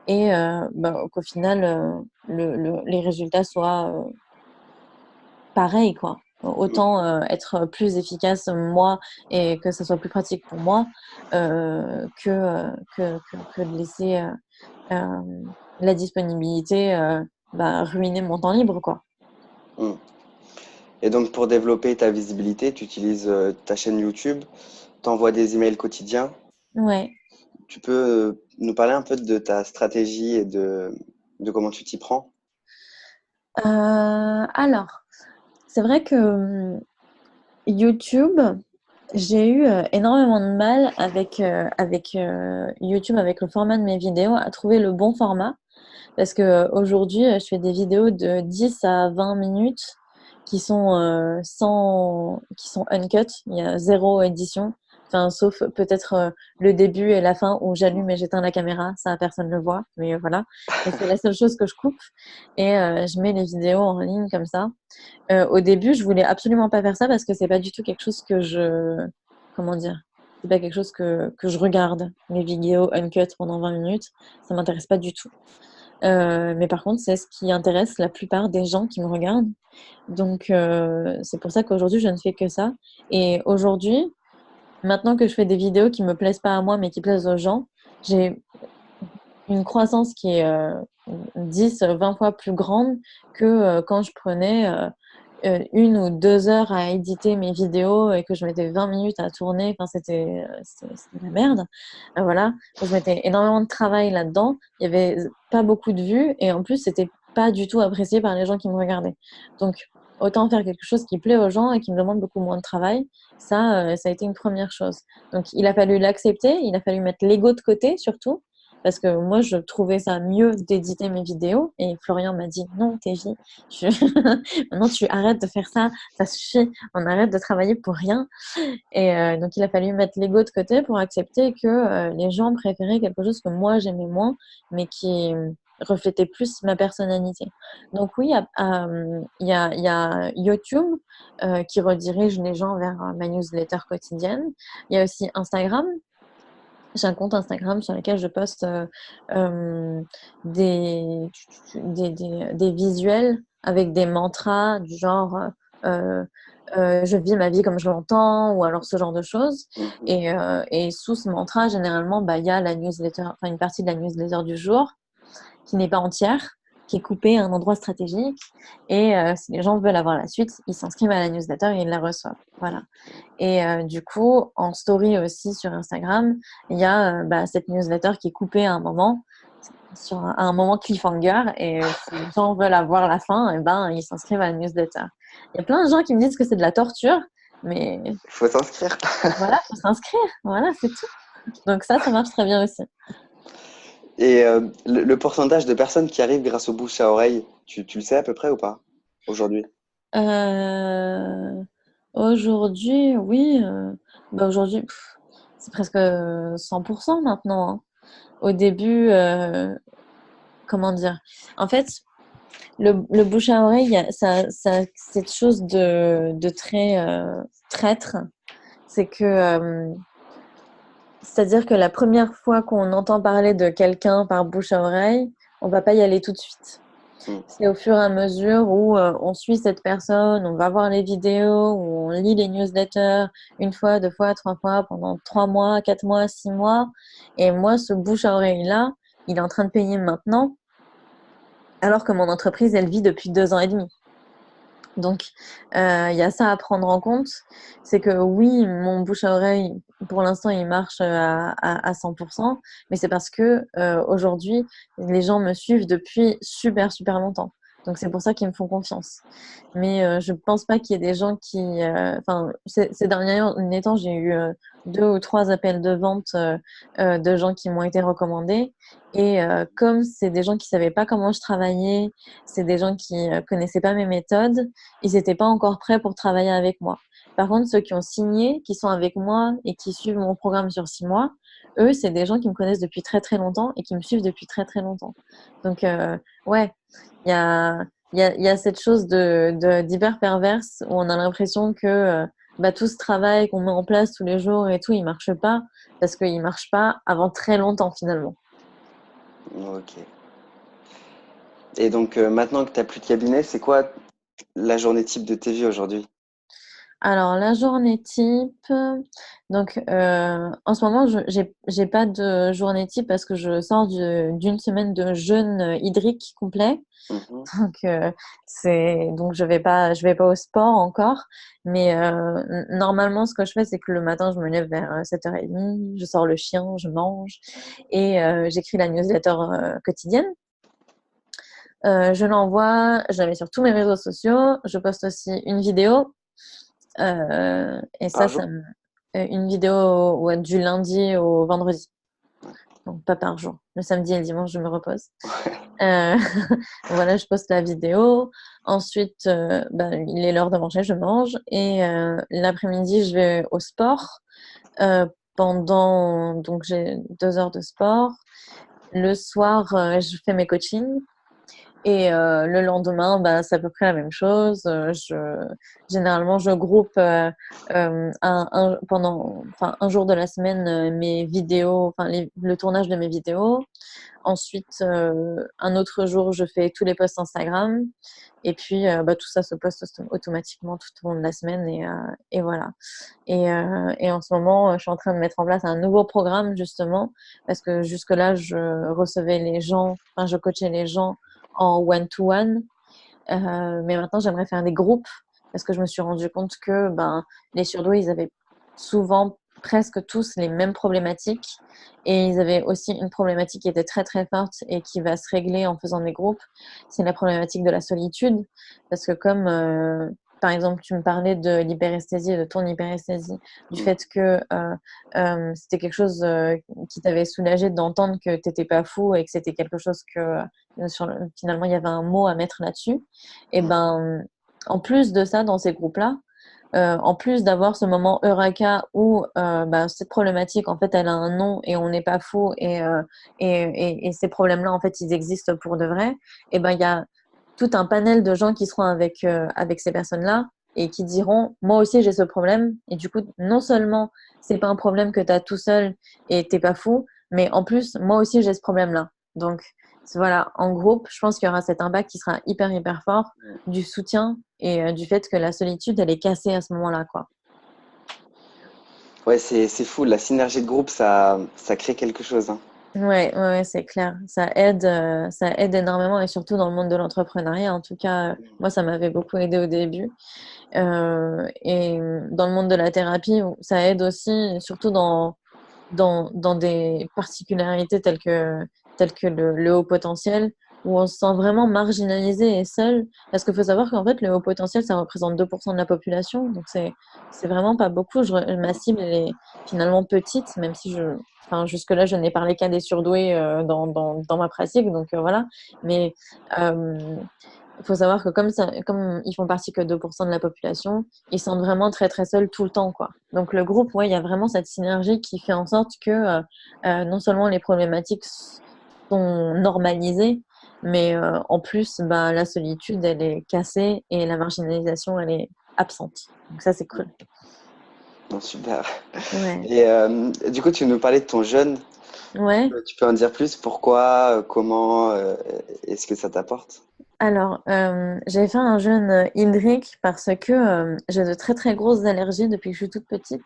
et bah, qu'au final, les résultats soient pareils, quoi. Autant être plus efficace moi et que ça soit plus pratique pour moi que de laisser la disponibilité bah, ruiner mon temps libre, quoi. Mm. Et donc pour développer ta visibilité, tu utilises ta chaîne YouTube, t'envoies des emails quotidiens. Ouais. Tu peux nous parler un peu de ta stratégie et de comment tu t'y prends? Alors, c'est vrai que YouTube, j'ai eu énormément de mal avec YouTube, avec le format de mes vidéos, à trouver le bon format. Parce que aujourd'hui, je fais des vidéos de 10 à 20 minutes qui sont uncut. Il y a zéro édition. Enfin, sauf peut-être le début et la fin où j'allume et j'éteins la caméra. Ça, personne ne le voit. Mais voilà. Et c'est la seule chose que je coupe. Et je mets les vidéos en ligne comme ça. Au début, je voulais absolument pas faire ça parce que c'est pas du tout quelque chose que comment dire, c'est pas quelque chose que je regarde. Les vidéos uncut pendant 20 minutes, ça m'intéresse pas du tout. Mais par contre, c'est ce qui intéresse la plupart des gens qui me regardent. Donc, c'est pour ça qu'aujourd'hui, je ne fais que ça. Et aujourd'hui, maintenant que je fais des vidéos qui me plaisent pas à moi, mais qui plaisent aux gens, j'ai une croissance qui est 10, 20 fois plus grande que quand je prenais 1 ou 2 heures à éditer mes vidéos et que je mettais 20 minutes à tourner. Enfin, c'était la merde. Voilà. Je mettais énormément de travail là-dedans. Il y avait pas beaucoup de vues et en plus, c'était pas du tout apprécié par les gens qui me regardaient. Donc, autant faire quelque chose qui plaît aux gens et qui me demande beaucoup moins de travail. Ça a été une première chose. Donc, il a fallu l'accepter. Il a fallu mettre l'ego de côté, surtout. Parce que moi, je trouvais ça mieux d'éditer mes vidéos. Et Florian m'a dit, non, Tévi, tu... maintenant tu arrêtes de faire ça, ça suffit, on arrête de travailler pour rien. Et donc, il a fallu mettre l'ego de côté pour accepter que les gens préféraient quelque chose que moi, j'aimais moins, mais qui reflétait plus ma personnalité. Donc oui, il y a YouTube qui redirige les gens vers ma newsletter quotidienne. Il y a aussi Instagram. J'ai un compte Instagram sur lequel je poste euh, des, des visuels avec des mantras du genre euh, je vis ma vie comme je l'entends ou alors ce genre de choses. Mhm. Et sous ce mantra, généralement, bah, il y a la newsletter, enfin une partie de la newsletter du jour qui n'est pas entière, qui est coupée à un endroit stratégique. Et si les gens veulent avoir la suite, ils s'inscrivent à la newsletter et ils la reçoivent. Voilà. Et du coup, en story aussi sur Instagram, il y a bah, cette newsletter qui est coupée à un moment, à un moment cliffhanger. Et si les gens veulent avoir la fin, et ben, ils s'inscrivent à la newsletter. Il y a plein de gens qui me disent que c'est de la torture, mais Il faut s'inscrire. voilà, il faut s'inscrire. Voilà, c'est tout. Donc ça marche très bien aussi. Et le pourcentage de personnes qui arrivent grâce au bouche à oreille, tu le sais à peu près ou pas aujourd'hui? Euh, Aujourd'hui, oui. Bah aujourd'hui, c'est presque 100% maintenant, hein. Au début, comment dire? En fait, le bouche à oreille, cette chose de très traître, c'est que, c'est-à-dire que la première fois qu'on entend parler de quelqu'un par bouche à oreille, on va pas y aller tout de suite. Mm. C'est au fur et à mesure où on suit cette personne, on va voir les vidéos, où on lit les newsletters 1 fois, 2 fois, 3 fois, pendant 3 mois, 4 mois, 6 mois. Et moi, ce bouche à oreille-là, il est en train de payer maintenant, alors que mon entreprise, elle vit depuis 2 ans et demi. Donc, il y a ça à prendre en compte. C'est que oui, mon bouche à oreille, pour l'instant, il marche à 100%, mais c'est parce que aujourd'hui, les gens me suivent depuis super, super longtemps. Donc, c'est pour ça qu'ils me font confiance. Mais je pense pas qu'il y ait des gens qui... Enfin, ces derniers temps, j'ai eu 2 ou 3 appels de vente de gens qui m'ont été recommandés. Et comme c'est des gens qui savaient pas comment je travaillais, c'est des gens qui connaissaient pas mes méthodes, ils n'étaient pas encore prêts pour travailler avec moi. Par contre, ceux qui ont signé, qui sont avec moi et qui suivent mon programme sur 6 mois, eux, c'est des gens qui me connaissent depuis très très longtemps et qui me suivent depuis très très longtemps. Donc, ouais, il y a, il y a cette chose d'hyper perverse où on a l'impression que bah, tout ce travail qu'on met en place tous les jours et tout, il marche pas parce qu'il marche pas avant très longtemps finalement. Ok. Et donc, maintenant que tu n'as plus de cabinet, c'est quoi la journée type de tes vies aujourd'hui? Alors, la journée type, donc en ce moment, j'ai pas de journée type parce que je sors d'une semaine de jeûne hydrique complet. Mhm. Donc, donc je vais pas au sport encore. Mais normalement, ce que je fais, c'est que le matin, je me lève vers 7h30, je sors le chien, je mange et j'écris la newsletter quotidienne. Je l'envoie, je la mets sur tous mes réseaux sociaux. Je poste aussi une vidéo et Par ça jour? me... Une vidéo ouais, du lundi au vendredi. Ouais. Donc, pas par jour. Le samedi et le dimanche, je me repose. Euh, voilà, je poste la vidéo. Ensuite, ben, il est l'heure de manger, je mange. Et l'après-midi, je vais au sport. Donc, j'ai 2 heures de sport. Le soir, je fais mes coachings. Et le lendemain, bah, c'est à peu près la même chose. Généralement, je groupe enfin, un jour de la semaine mes vidéos, enfin, le tournage de mes vidéos. Ensuite, un autre jour, je fais tous les posts Instagram. Et puis, bah, tout ça se poste automatiquement tout au long de la semaine. Et voilà. Et en ce moment, je suis en train de mettre en place un nouveau programme, justement, parce que jusque-là, je recevais les gens, enfin, je coachais les gens en one-to-one. Mais maintenant, j'aimerais faire des groupes parce que je me suis rendu compte que ben, les surdoués, ils avaient souvent presque tous les mêmes problématiques et ils avaient aussi une problématique qui était très très forte et qui va se régler en faisant des groupes. C'est la problématique de la solitude parce que comme par exemple, tu me parlais de l'hyperesthésie, de ton hyperesthésie, du Mm. fait que c'était quelque chose qui t'avait soulagé d'entendre que tu n'étais pas fou et que c'était quelque chose que finalement il y avait un mot à mettre là-dessus. Et Mm. ben, en plus de ça, dans ces groupes-là, en plus d'avoir ce moment Eureka où bah, cette problématique, en fait, elle a un nom et on n'est pas fou et ces problèmes-là, en fait, ils existent pour de vrai, et ben, il y a tout un panel de gens qui seront avec ces personnes-là et qui diront, moi aussi, j'ai ce problème. Et du coup, non seulement c'est pas un problème que tu as tout seul et t'es pas fou, mais en plus, moi aussi, j'ai ce problème-là. Donc, voilà, en groupe, je pense qu'il y aura cet impact qui sera hyper, hyper fort du soutien et du fait que la solitude, elle est cassée à ce moment-là, quoi. Ouais, c'est fou. La synergie de groupe, ça crée quelque chose, hein. Ouais, ouais, ouais, c'est clair. Ça aide énormément et surtout dans le monde de l'entrepreneuriat. En tout cas, moi, ça m'avait beaucoup aidé au début. Et dans le monde de la thérapie, ça aide aussi, surtout dans des particularités telles que le haut potentiel, où on se sent vraiment marginalisé et seul. Parce qu'il faut savoir qu'en fait, le haut potentiel, ça représente 2% de la population. Donc, c'est vraiment pas beaucoup. Ma cible, elle est finalement petite, même si enfin, jusque-là, je n'ai parlé qu'à des surdoués dans ma pratique. Donc, voilà. Mais euh, il faut savoir que comme ils font partie que 2% de la population, ils se sentent vraiment très très seuls tout le temps, quoi. Donc le groupe, ouais, il y a vraiment cette synergie qui fait en sorte que non seulement les problématiques sont normalisées, mais en plus, bah, la solitude, elle est cassée et la marginalisation, elle est absente. Donc ça, c'est cool. Non, super. Ouais. Et du coup, tu nous parlais de ton jeûne. Ouais. Tu peux en dire plus? Pourquoi? Comment? Est-ce que ça t'apporte? Alors, j'ai fait un jeûne hydrique parce que j'ai de très très grosses allergies depuis que je suis toute petite.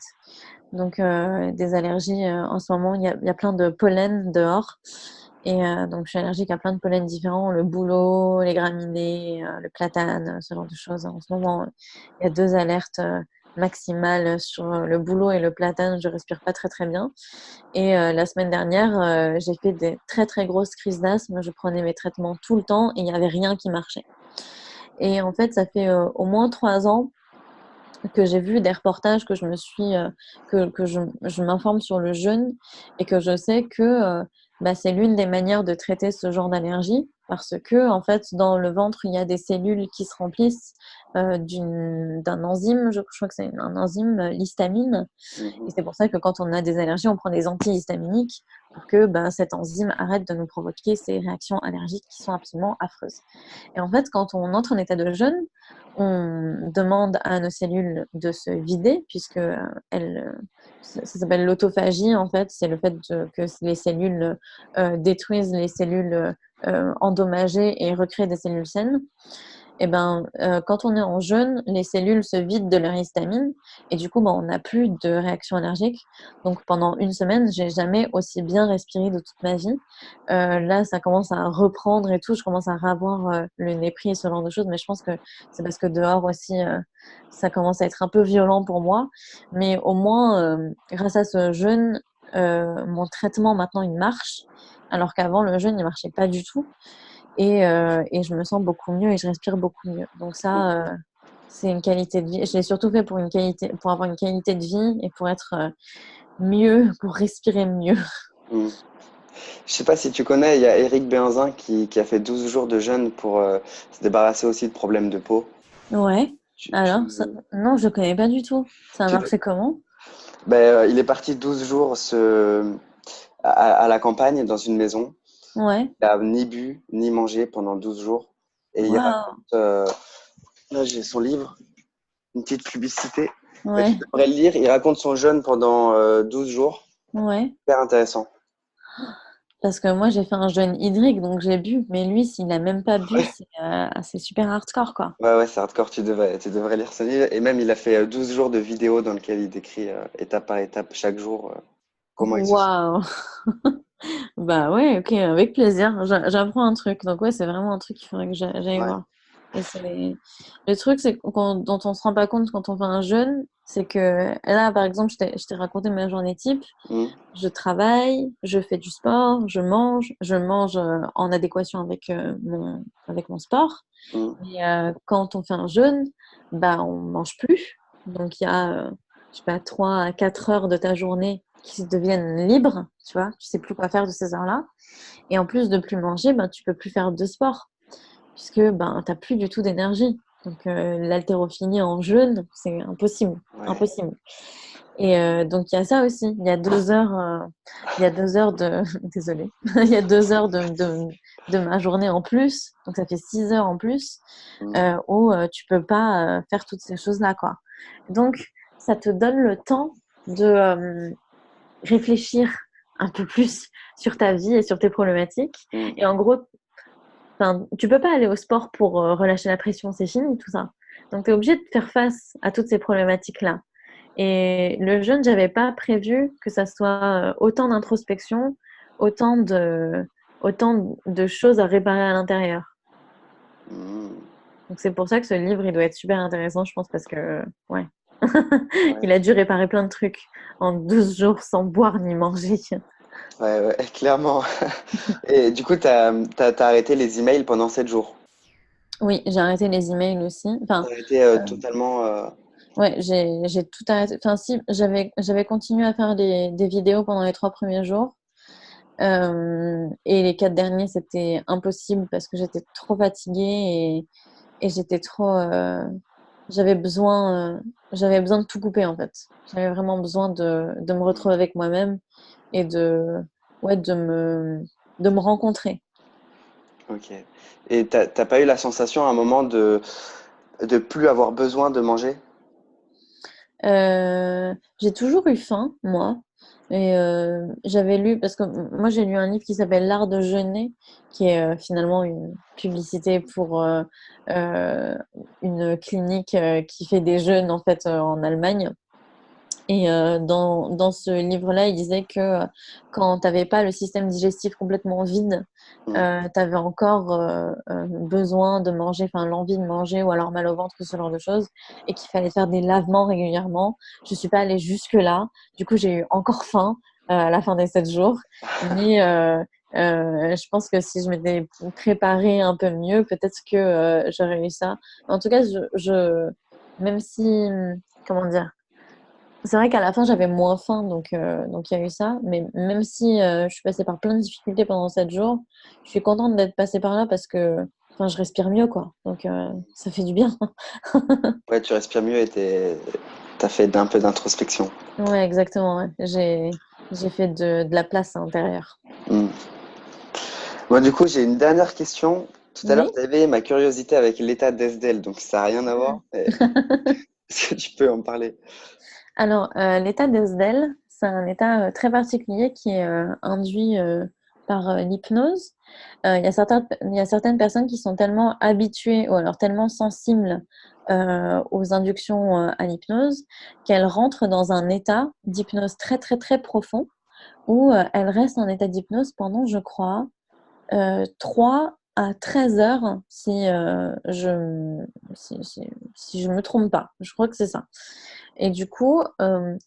Donc, des allergies, en ce moment, il y a plein de pollen dehors. Et donc, je suis allergique à plein de pollens différents, le bouleau, les graminées, le platane, ce genre de choses. En ce moment, il y a 2 alertes maximales sur le bouleau et le platane. Je respire pas très très bien. Et la semaine dernière, j'ai fait des très très grosses crises d'asthme. Je prenais mes traitements tout le temps et il n'y avait rien qui marchait. Et en fait, ça fait au moins 3 ans que j'ai vu des reportages, que je me suis, que je m'informe sur le jeûne et que je sais que bah, c'est l'une des manières de traiter ce genre d'allergie parce que en fait dans le ventre il y a des cellules qui se remplissent d'un enzyme, je crois que c'est un enzyme, l'histamine, et Mhm. c'est pour ça que quand on a des allergies, on prend des antihistaminiques pour que ben, cette enzyme arrête de nous provoquer ces réactions allergiques qui sont absolument affreuses. Et en fait, quand on entre en état de jeûne, on demande à nos cellules de se vider, puisque ça s'appelle l'autophagie, en fait. C'est le fait que les cellules détruisent les cellules endommagées et recréent des cellules saines. Et ben, quand on est en jeûne, les cellules se vident de leur histamine et du coup, ben, on n'a plus de réaction allergique. Donc pendant une semaine, j'ai jamais aussi bien respiré de toute ma vie. Là, ça commence à reprendre et tout. Je commence à avoir le nez pris et ce genre de choses, mais je pense que c'est parce que dehors aussi, ça commence à être un peu violent pour moi. Mais au moins, grâce à ce jeûne, mon traitement maintenant il marche, alors qu'avant le jeûne il marchait pas du tout. Et je me sens beaucoup mieux et je respire beaucoup mieux. Donc ça, c'est une qualité de vie. Je l'ai surtout fait pour pour avoir une qualité de vie et pour être mieux, pour respirer mieux. Mhm. Je sais pas si tu connais, il y a Eric Benzin qui a fait 12 jours de jeûne pour se débarrasser aussi de problèmes de peau. Ouais. Tu, Alors, ça... tu, non, je connais pas du tout. Ça a tu- marché comment? Ben, il est parti 12 jours à la campagne dans une maison. Ouais. Il a ni bu ni mangé pendant 12 jours. Et il Waouh. raconte, là j'ai son livre, une petite publicité. Mais tu Ouais. devrais le lire. Il raconte son jeûne pendant 12 jours. Ouais. Super intéressant. Parce que moi, j'ai fait un jeûne hydrique, donc j'ai bu. Mais lui, s'il a même pas bu, c'est super hardcore, quoi. Ouais, ouais, c'est hardcore, tu devrais lire ce livre. Et même, il a fait 12 jours de vidéos dans lesquelles il décrit étape par étape, chaque jour, comment il se sent. Waouh. Bah ouais, ok, avec plaisir. J'apprends un truc. Donc ouais, c'est vraiment un truc qu'il faudrait que j'aille Ouais. voir. Et c'est le truc, c'est dont on se rend pas compte quand on fait un jeûne, c'est que là, par exemple, je t'ai raconté ma journée type. Mm, Je travaille, je fais du sport, je mange en adéquation avec mon sport. mm, Mais quand on fait un jeûne, bah on mange plus. Donc il y a, je sais pas, 3 à 4 heures de ta journée qui deviennent libres, tu vois. Tu sais plus quoi faire de ces heures-là. Et en plus de plus manger, ben tu peux plus faire de sport puisque ben t'as plus du tout d'énergie. Donc l'haltérophilie en jeûne, c'est impossible, ouais. impossible. Et donc il y a ça aussi. Il y a 2 heures de, désolée, il y a 2 heures de ma journée en plus. Donc ça fait 6 heures en plus Mm, où tu peux pas faire toutes ces choses-là, quoi. Donc ça te donne le temps de réfléchir un peu plus sur ta vie et sur tes problématiques. mm. Et en gros, tu peux pas aller au sport pour relâcher la pression, c'est fini tout ça. Donc tu es obligé de faire face à toutes ces problématiques-là. Et le jeûne, j'avais pas prévu que ça soit autant d'introspection, autant de, autant de choses à réparer à l'intérieur. Mm. Donc c'est pour ça que ce livre, il doit être super intéressant, je pense, parce que, ouais, Ouais, il a dû réparer plein de trucs en 12 jours sans boire ni manger. ouais, ouais, clairement. Et du coup, t'as arrêté les emails pendant 7 jours. Oui, j'ai arrêté les emails aussi. T'as Enfin, arrêté euh, totalement. ouais, j'ai tout arrêté. Enfin, si, j'avais continué à faire des vidéos pendant les 3 premiers jours. Et les 4 derniers, c'était impossible parce que j'étais trop fatiguée et j'étais trop. J'avais besoin, j'avais besoin de tout couper en fait. J'avais vraiment besoin de me Mm, retrouver avec moi-même et ouais, de me rencontrer. ok. Et t'as pas eu la sensation à un moment de plus avoir besoin de manger? J'ai toujours eu faim, moi. Et j'avais lu, parce que moi j'ai lu un livre qui s'appelle L'art de jeûner, qui est finalement une publicité pour euh, une clinique qui fait des jeûnes en fait en Allemagne. Et dans ce livre-là, il disait que quand tu n'avais pas le système digestif complètement vide, Mm. tu avais encore besoin de manger, enfin l'envie de manger ou alors mal au ventre, ce genre de choses, et qu'il fallait faire des lavements régulièrement. Je ne suis pas allée jusque-là. Du coup, j'ai eu encore faim à la fin des 7 jours. Mais je pense que si je m'étais préparée un peu mieux, peut-être que j'aurais eu ça. En tout cas, même si, comment dire, c'est vrai qu'à la fin, j'avais moins faim, donc il y a eu ça. Mais même si je suis passée par plein de difficultés pendant 7 jours, je suis contente d'être passée par là parce que enfin, je respire mieux, quoi. Donc ça fait du bien. Ouais, tu respires mieux et t'as fait un peu d'introspection. Ouais, exactement. Ouais. J'ai fait de la place à l'intérieur. Mm. Bon, du coup, j'ai une dernière question. Tout à l'heure, Oui. tu as éveillé ma curiosité avec l'état d'Esdel, donc ça n'a rien à voir. Mais est-ce que tu peux en parler? Alors, l'état d'Esdel, c'est un état très particulier qui est induit par l'hypnose. Il y a certaines personnes qui sont tellement habituées ou alors tellement sensibles aux inductions à l'hypnose qu'elles rentrent dans un état d'hypnose très, très, très profond où elles restent en état d'hypnose pendant, je crois, 3 à 13 heures si je me trompe pas. Je crois que c'est ça. Et du coup,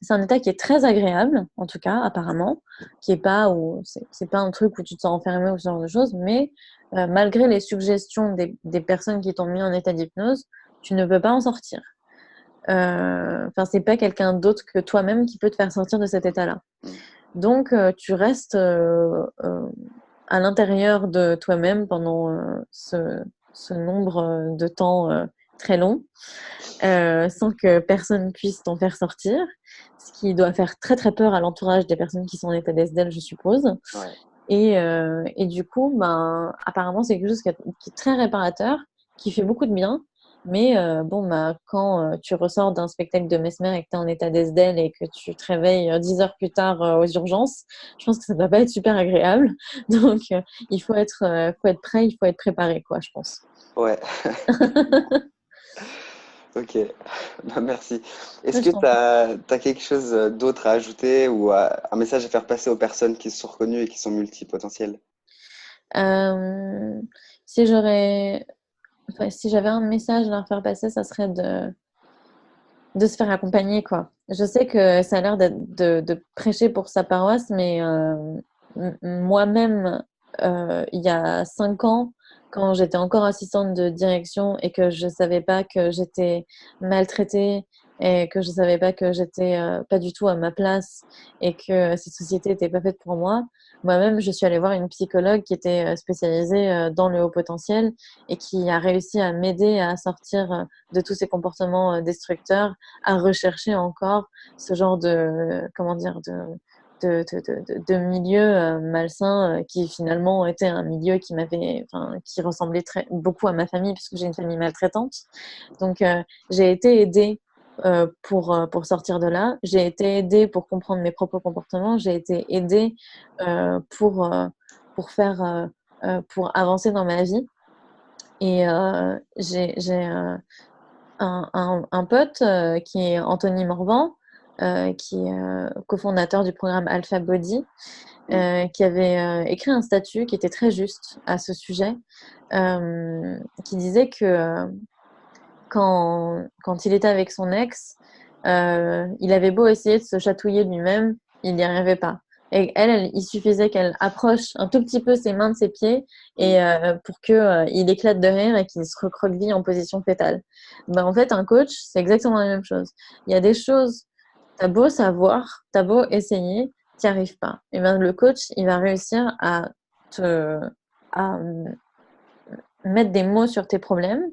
c'est un état qui est très agréable, en tout cas, apparemment, qui est pas où c'est pas un truc où tu te sens enfermé ou ce genre de choses, mais malgré les suggestions des personnes qui t'ont mis en état d'hypnose, tu ne peux pas en sortir. Enfin, c'est pas quelqu'un d'autre que toi-même qui peut te faire sortir de cet état-là. Mm. Donc, tu restes à l'intérieur de toi-même pendant ce nombre de temps très long, sans que personne puisse t'en faire sortir, ce qui doit faire très très peur à l'entourage des personnes qui sont en état d'SDL, je suppose. Ouais. Et du coup, ben, apparemment, c'est quelque chose qui est très réparateur, qui fait beaucoup de bien. Mais bon, bah, quand tu ressors d'un spectacle de Mesmer et que tu es en état d'SDL et que tu te réveilles 10 heures plus tard aux urgences, je pense que ça ne va pas être super agréable. Donc, faut être prêt, il faut être préparé, quoi, je pense. Ouais, ok. Bah, merci. Est-ce Ouais, que je t'en tu prie. as quelque chose d'autre à ajouter ou un message à faire passer aux personnes qui se sont reconnues et qui sont multipotentielles? Euh, si j'aurais, enfin, si j'avais un message à leur faire passer, ça serait de se faire accompagner, quoi. Je sais que ça a l'air de prêcher pour sa paroisse, mais moi-même, il y a 5 ans, quand j'étais encore assistante de direction et que je savais pas que j'étais maltraitée et que je savais pas que j'étais pas du tout à ma place et que cette société était pas faite pour moi, moi-même, je suis allée voir une psychologue qui était spécialisée dans le haut potentiel et qui a réussi à m'aider à sortir de tous ces comportements destructeurs, à rechercher encore ce genre de, comment dire, de milieu malsain qui finalement était un milieu enfin, qui ressemblait beaucoup à ma famille puisque j'ai une famille maltraitante. Donc j'ai été aidée pour sortir de là. J'ai été aidée pour comprendre mes propres comportements. J'ai été aidée euh, pour, euh, pour avancer dans ma vie. Et j'ai un pote qui est Anthony Morvan, qui est cofondateur du programme Alpha Body, Mm. qui avait écrit un statut qui était très juste à ce sujet, qui disait que quand il était avec son ex, il avait beau essayer de se chatouiller lui-même, il n'y arrivait pas. Et il suffisait qu'elle approche un tout petit peu ses mains de ses pieds Mm. et pour que il éclate de rire et qu'il se recroqueville en position fétale. Ben, en fait, un coach, c'est exactement la même chose. Il y a des choses, t'as beau savoir, t'as beau essayer, t'y arrives pas. Et ben, le coach, il va réussir te, à mettre des mots sur tes problèmes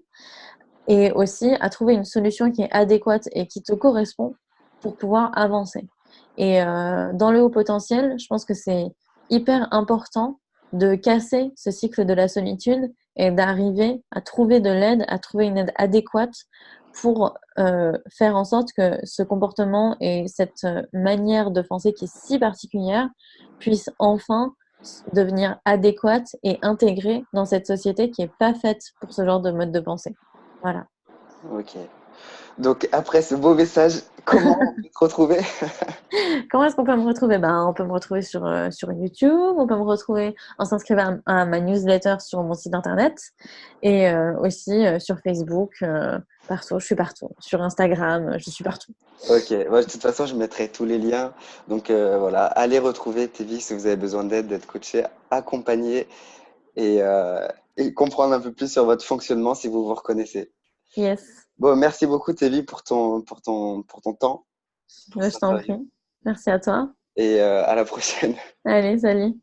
et aussi à trouver une solution qui est adéquate et qui te correspond pour pouvoir avancer. Et dans le haut potentiel, je pense que c'est hyper important de casser ce cycle de la solitude et d'arriver à trouver de l'aide, à trouver une aide adéquate pour faire en sorte que ce comportement et cette manière de penser qui est si particulière puisse enfin devenir adéquate et intégrée dans cette société qui n'est pas faite pour ce genre de mode de pensée. Voilà. Ok. Donc, après ce beau message, comment on peut te retrouver? Comment est-ce qu'on peut me retrouver? Ben, on peut me retrouver sur YouTube, on peut me retrouver en s'inscrivant à ma newsletter sur mon site internet et aussi sur Facebook, partout, je suis partout. Sur Instagram, je suis partout. Ok, moi, de toute façon, je mettrai tous les liens. Donc voilà, allez retrouver Tevie si vous avez besoin d'aide, d'être coaché, accompagné et, euh, et comprendre un peu plus sur votre fonctionnement si vous vous reconnaissez. Yes, Bon, merci beaucoup Tevie pour ton temps, pour je cette t'en interview prie. Merci à toi. et à la prochaine. Allez, salut.